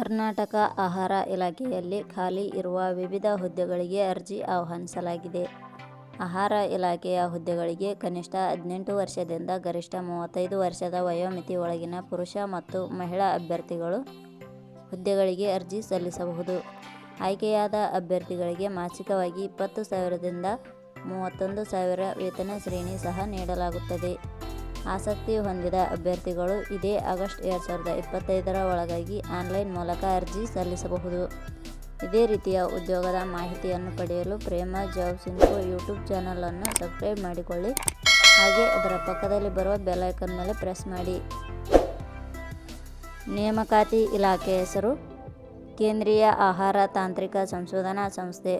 ಕರ್ನಾಟಕ ಆಹಾರ ಇಲಾಖೆಯಲ್ಲಿ ಖಾಲಿ ಇರುವ ವಿವಿಧ ಹುದ್ದೆಗಳಿಗೆ ಅರ್ಜಿ ಆಹ್ವಾನಿಸಲಾಗಿದೆ. ಆಹಾರ ಇಲಾಖೆಯ ಹುದ್ದೆಗಳಿಗೆ ಕನಿಷ್ಠ 18 ವರ್ಷದಿಂದ ಗರಿಷ್ಠ 35 ವರ್ಷದ ವಯೋಮಿತಿ ಒಳಗಿನ ಪುರುಷ ಮತ್ತು ಮಹಿಳಾ ಅಭ್ಯರ್ಥಿಗಳು ಹುದ್ದೆಗಳಿಗೆ ಅರ್ಜಿ ಸಲ್ಲಿಸಬಹುದು. ಆಯ್ಕೆಯಾದ ಅಭ್ಯರ್ಥಿಗಳಿಗೆ ಮಾಸಿಕವಾಗಿ 20,000 ದಿಂದ 31,000 ವೇತನ ಶ್ರೇಣಿ ಸಹ ನೀಡಲಾಗುತ್ತದೆ. ಆಸಕ್ತಿ ಹೊಂದಿದ ಅಭ್ಯರ್ಥಿಗಳು ಇದೇ ಆಗಸ್ಟ್ 2025 ಒಳಗಾಗಿ ಆನ್ಲೈನ್ ಮೂಲಕ ಅರ್ಜಿ ಸಲ್ಲಿಸಬಹುದು. ಇದೇ ರೀತಿಯ ಉದ್ಯೋಗದ ಮಾಹಿತಿಯನ್ನು ಪಡೆಯಲು ಪ್ರೇಮ ಜಾಬ್ಸ್ ಇನ್ಫೋ ಯೂಟ್ಯೂಬ್ ಚಾನಲ್ ಅನ್ನು ಸಬ್ಸ್ಕ್ರೈಬ್ ಮಾಡಿಕೊಳ್ಳಿ. ಹಾಗೆ ಅದರ ಪಕ್ಕದಲ್ಲಿ ಬರುವ ಬೆಲ್ ಐಕಾನ್ ಮೇಲೆ ಪ್ರೆಸ್ ಮಾಡಿ. ನೇಮಕಾತಿ ಇಲಾಖೆ ಹೆಸರು ಕೇಂದ್ರೀಯ ಆಹಾರ ತಾಂತ್ರಿಕ ಸಂಶೋಧನಾ ಸಂಸ್ಥೆ.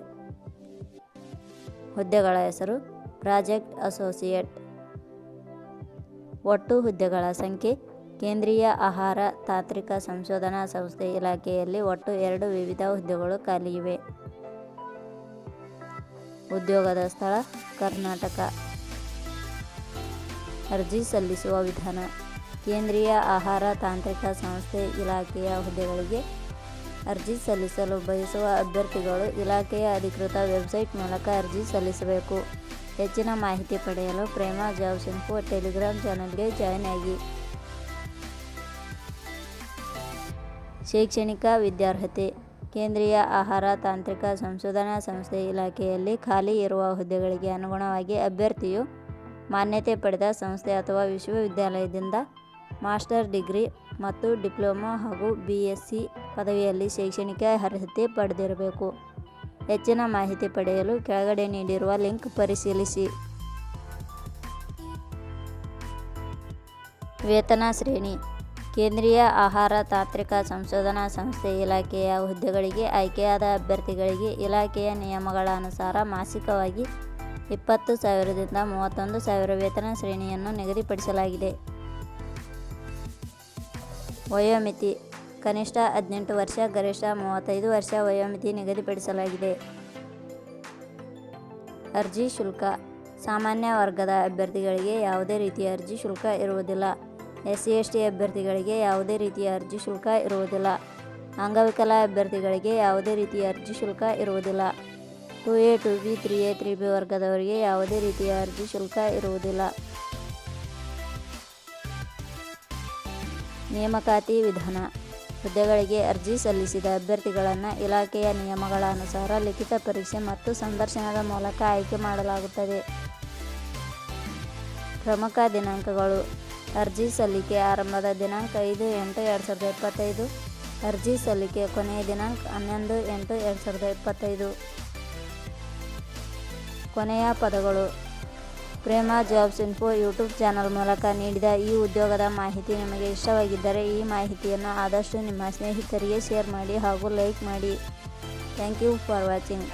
ಹುದ್ದೆಗಳ ಹೆಸರು ಪ್ರಾಜೆಕ್ಟ್ ಅಸೋಸಿಯೇಟ್. ಒಟ್ಟು ಹುದ್ದೆಗಳ ಸಂಖ್ಯೆ ಕೇಂದ್ರೀಯ ಆಹಾರ ತಾಂತ್ರಿಕ ಸಂಶೋಧನಾ ಸಂಸ್ಥೆ ಇಲಾಖೆಯಲ್ಲಿ ಒಟ್ಟು 2 ವಿವಿಧ ಹುದ್ದೆಗಳು ಖಾಲಿ ಇವೆ. ಉದ್ಯೋಗದ ಸ್ಥಳ ಕರ್ನಾಟಕ. ಅರ್ಜಿ ಸಲ್ಲಿಸುವ ವಿಧಾನ ಕೇಂದ್ರೀಯ ಆಹಾರ ತಾಂತ್ರಿಕ ಸಂಸ್ಥೆ ಇಲಾಖೆಯ ಹುದ್ದೆಗಳಿಗೆ ಅರ್ಜಿ ಸಲ್ಲಿಸಲು ಬಯಸುವ ಅಭ್ಯರ್ಥಿಗಳು ಇಲಾಖೆಯ ಅಧಿಕೃತ ವೆಬ್ಸೈಟ್ ಮೂಲಕ ಅರ್ಜಿ ಸಲ್ಲಿಸಬೇಕು. ಹೆಚ್ಚಿನ ಮಾಹಿತಿ ಪಡೆಯಲು ಪ್ರೇಮ ಜಾಬ್ಸ್ ಇನ್ಫೋ ಟೆಲಿಗ್ರಾಮ್ ಚಾನಲ್ಗೆ ಜಾಯಿನ್ ಆಗಿ. ಶೈಕ್ಷಣಿಕ ವಿದ್ಯಾರ್ಹತೆ ಕೇಂದ್ರೀಯ ಆಹಾರ ತಾಂತ್ರಿಕ ಸಂಶೋಧನಾ ಸಂಸ್ಥೆ ಇಲಾಖೆಯಲ್ಲಿ ಖಾಲಿ ಇರುವ ಹುದ್ದೆಗಳಿಗೆ ಅನುಗುಣವಾಗಿ ಅಭ್ಯರ್ಥಿಯು ಮಾನ್ಯತೆ ಪಡೆದ ಸಂಸ್ಥೆ ಅಥವಾ ವಿಶ್ವವಿದ್ಯಾಲಯದಿಂದ ಮಾಸ್ಟರ್ ಡಿಗ್ರಿ ಮತ್ತು ಡಿಪ್ಲೊಮಾ ಹಾಗೂ BSc ಪದವಿಯಲ್ಲಿ ಶೈಕ್ಷಣಿಕ ಅರ್ಹತೆ ಪಡೆದಿರಬೇಕು. ಹೆಚ್ಚಿನ ಮಾಹಿತಿ ಪಡೆಯಲು ಕೆಳಗಡೆ ನೀಡಿರುವ ಲಿಂಕ್ ಪರಿಶೀಲಿಸಿ. ವೇತನ ಶ್ರೇಣಿ ಕೇಂದ್ರೀಯ ಆಹಾರ ತಾಂತ್ರಿಕ ಸಂಶೋಧನಾ ಸಂಸ್ಥೆ ಇಲಾಖೆಯ ಹುದ್ದೆಗಳಿಗೆ ಆಯ್ಕೆಯಾದ ಅಭ್ಯರ್ಥಿಗಳಿಗೆ ಇಲಾಖೆಯ ನಿಯಮಗಳ ಅನುಸಾರ ಮಾಸಿಕವಾಗಿ 20,000 ದಿಂದ 31,000 ವೇತನ ಶ್ರೇಣಿಯನ್ನು ನಿಗದಿಪಡಿಸಲಾಗಿದೆ. ವಯೋಮಿತಿ ಕನಿಷ್ಠ 18 ವರ್ಷ ಗರಿಷ್ಠ 35 ವರ್ಷ ವಯೋಮಿತಿ ನಿಗದಿಪಡಿಸಲಾಗಿದೆ. ಅರ್ಜಿ ಶುಲ್ಕ ಸಾಮಾನ್ಯ ವರ್ಗದ ಅಭ್ಯರ್ಥಿಗಳಿಗೆ ಯಾವುದೇ ರೀತಿಯ ಅರ್ಜಿ ಶುಲ್ಕ ಇರುವುದಿಲ್ಲ. SC/ST ಅಭ್ಯರ್ಥಿಗಳಿಗೆ ಯಾವುದೇ ರೀತಿಯ ಅರ್ಜಿ ಶುಲ್ಕ ಇರುವುದಿಲ್ಲ. ಅಂಗವಿಕಲ ಅಭ್ಯರ್ಥಿಗಳಿಗೆ ಯಾವುದೇ ರೀತಿಯ ಅರ್ಜಿ ಶುಲ್ಕ ಇರುವುದಿಲ್ಲ. 2A 2B 3A 3B ವರ್ಗದವರಿಗೆ ಯಾವುದೇ ರೀತಿಯ ಅರ್ಜಿ ಶುಲ್ಕ ಇರುವುದಿಲ್ಲ. ನೇಮಕಾತಿ ವಿಧಾನ ಹುದ್ದೆಗಳಿಗೆ ಅರ್ಜಿ ಸಲ್ಲಿಸಿದ ಅಭ್ಯರ್ಥಿಗಳನ್ನು ಇಲಾಖೆಯ ನಿಯಮಗಳ ಅನುಸಾರ ಲಿಖಿತ ಪರೀಕ್ಷೆ ಮತ್ತು ಸಂದರ್ಶನದ ಮೂಲಕ ಆಯ್ಕೆ ಮಾಡಲಾಗುತ್ತದೆ. ಪ್ರಮುಖ ದಿನಾಂಕಗಳು ಅರ್ಜಿ ಸಲ್ಲಿಕೆ ಆರಂಭದ ದಿನಾಂಕ 5/8/2025. ಅರ್ಜಿ ಸಲ್ಲಿಕೆ ಕೊನೆಯ ದಿನಾಂಕ 11/8/2025. ಕೊನೆಯ ಪದಗಳು ಪ್ರೇಮ ಜಾಬ್ಸ್ ಇನ್ಫೋ ಯೂಟ್ಯೂಬ್ ಚಾನಲ್ ಮೂಲಕ ನೀಡಿದ ಈ ಉದ್ಯೋಗದ ಮಾಹಿತಿ ನಿಮಗೆ ಇಷ್ಟವಾಗಿದ್ದರೆ ಈ ಮಾಹಿತಿಯನ್ನು ಆದಷ್ಟು ನಿಮ್ಮ ಸ್ನೇಹಿತರಿಗೆ ಶೇರ್ ಮಾಡಿ ಹಾಗೂ ಲೈಕ್ ಮಾಡಿ. Thank you for watching.